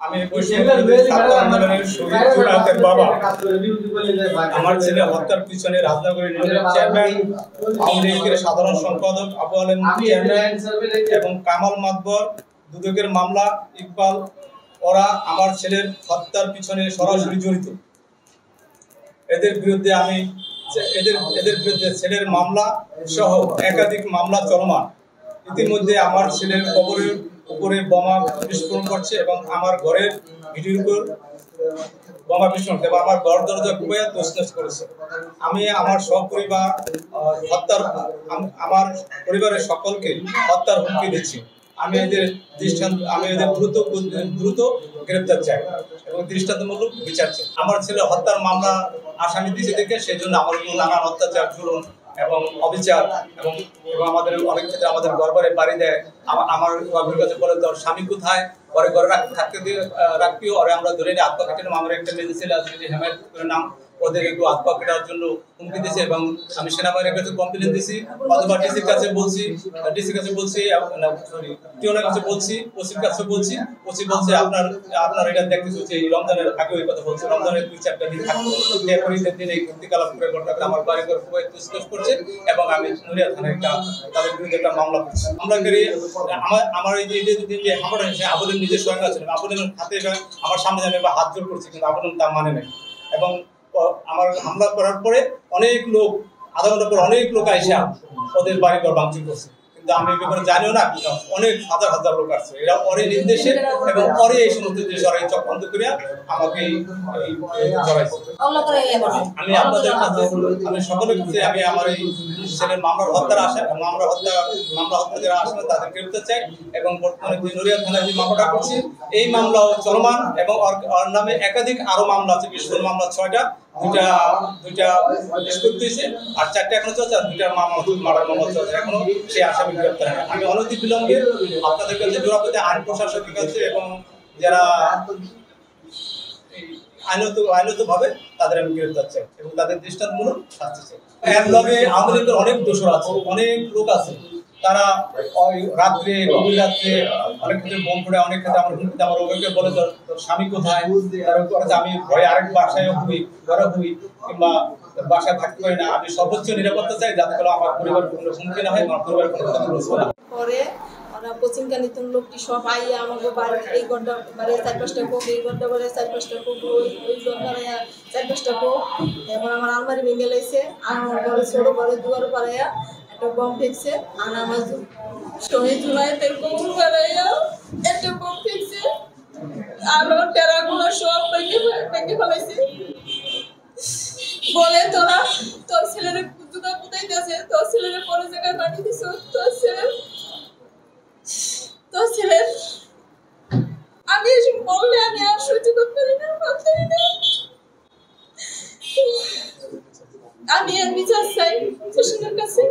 আমি ছাত্র আন্দোলনের শহীদ জোনায়েতের বাবা। আমার ছেলে হত্যার পিছনে রাজনগর ইউনিয়নের চেয়ারম্যান, আওয়ামী লীগের সাধারণ সম্পাদক আবু আলেম চেয়ারম্যান এবং কামাল মাতবর, দুদকের মামলা, ইকবাল, ওরা আমার ছেলের হত্যার পিছনে সরাসরি জড়িত। এদের বিরুদ্ধে ছেলের মামলা সহ একাধিক মামলা চলমান। ইতিমধ্যে আমার ছেলের কবরের উপরে বোমা বিস্ফোরণ করছে এবং আমার ঘরের ভিডিওর উপর বোমা বিস্ফোরণ এবং আমার ঘর দরজা খুবই তছনছ করেছে। আমি আমার সপরিবার আমার পরিবারের সকলকে হত্যার হুমকি দিচ্ছি। আমি এদের দ্রুত গ্রেপ্তার চাই এবং দৃষ্টান্তমূলক বিচার চাই। আমার ছেলে হত্যার মামলা আসামি দিয়েছে দেখে সেই জন্য আমার উপর নানান অত্যাচার, জুলুম এবং অবিচার এবং আমাদের অনেক ক্ষেত্রে আমাদের ঘরে বাড়ি দেয়। আমার কাছে বলে তোর স্বামী কোথায়, ঘরে থাকতে দিয়ে রাখবিও, ওরে আমরা ধরে নিয়ে আত্মা কেটে আমার একটা মেয়ে ছেলে আছে হেমের নাম, ওদের একটু আত্মা কেটার জন্য হুমকি দিয়েছে এবং আমি সেনাবাহিনীর কাছে কমপ্লেন দিয়েছি, অথবা ডিসির কাছে বলছি, টিওনের কাছে বলছি, ওসির কাছে বলছি। ওসি বলছে আপনার এটা দেখতে চলছে এই রমজানের আগে ওই কথা বলছে, রমজানের 2-4টা দিন থাকবো, এরপরে দিন এই ইন্তিকালাপ করে ঘটনাটা আমার বাড়ি ঘর খুবই তছনছ করছে এবং আমি নুরিয়া থানায় তাদের বিরুদ্ধে একটা মামলা করছি। মামলাকারী আমার এই যে হামলা হয়েছে, আবুলের নিজের সঙ্গে আছে, আবুলের হাতে আমার সামনে আমি হাত জোর করছি, কিন্তু আবুল তা মানে নাই। এবং আমার হামলা করার পরে অনেক লোক, আধা ঘন্টা পর অনেক লোক আইসা ওদের বাড়ি ঘর ভাঙচুর করছে, কিন্তু আমি ব্যাপারে জানিও না। অনেক হাজার হাজার লোক আসছে, এরা পরে নির্দেশে এবং পরে এই সমস্ত সরাই চক্রান্ত করিয়া আমাকে জড়াইছে। আমি আপনাদের কাছে, আমি সকলের কাছে আমি আমার এই ছেলের মামলার হত্যার আশা, মামলা হত্যা যারা আসলে তাদের গ্রেপ্তার চাই এবং বর্তমানে নুরিয়া থানায় যে মামলাটা করছি এই মামলাও চলমান এবং ওর নামে একাধিক আরো মামলা আছে, বিশেষ করে মামলা 6টা, দুইটা নিষ্পত্তি হয়েছে আর 4টা এখনো চলছে, আর 2টা মার্ডার মামলা চলছে, এখনো সেই আসামি গ্রেপ্তার হয়। আমি অনতি বিলম্বে আপনাদের কাছে জোরাপতি আইন প্রশাসনের কাছে এবং যারা আইনত ভাবে তাদের আমি গ্রেপ্তার চাই এবং তাদের দৃষ্টান্তমূলক শাস্তি চাই। এর লগে আওয়ামী লীগের অনেক দোষর আছে, অনেক লোক আছে, তারা রাত্রে গভীর রাত্রে অনেক ক্ষেত্রে বোম করে, অনেক ক্ষেত্রে আমার হুমকিতে আমার অভিযোগ বলে তোর স্বামী কোথায়, আমি ভয়ে আরেক বাসায় হুই, ঘরে হুই কিংবা বাসায় থাকতে পারি না। আমি সর্বোচ্চ নিরাপত্তা চাই যাতে করে আমার পরিবার কোনো হুমকি না হয়, আমার পরিবার কোনো ক্ষতিগ্রস্ত না পরে। ওরা পশ্চিমকা নতুন লোকটি সব আইয়া আমাকে বাড়ি এই ঘন্টা বাড়ি 4-5টা কোক, এই ঘন্টা বাড়ি 4-5টা কোক, ওই ঘন্টা 4-5টা কোক। এবার আমার আলমারি ভেঙে লাইছে, আর আমার ঘরে ছোট ঘরে দুয়ার পাড়াইয়া একটা বম ফেলছে, আর আমার শহীদ জোনায়েতের কবর বাড়াইয়া একটা বম ফেলছে, আর ওর টেরাগুলো সব ভেঙে ফেলাইছে। বলে তোর ছেলের জুতা পুতাইতেছে, তোর ছেলের পরে জায়গায় পাঠিয়ে দিছ, তোর ছেলের আমি এসব বললে আমি আর সহ্য করতে পারি না, ভাবতে পারি না। আমি আর বিচার চাই প্রশাসনের কাছে।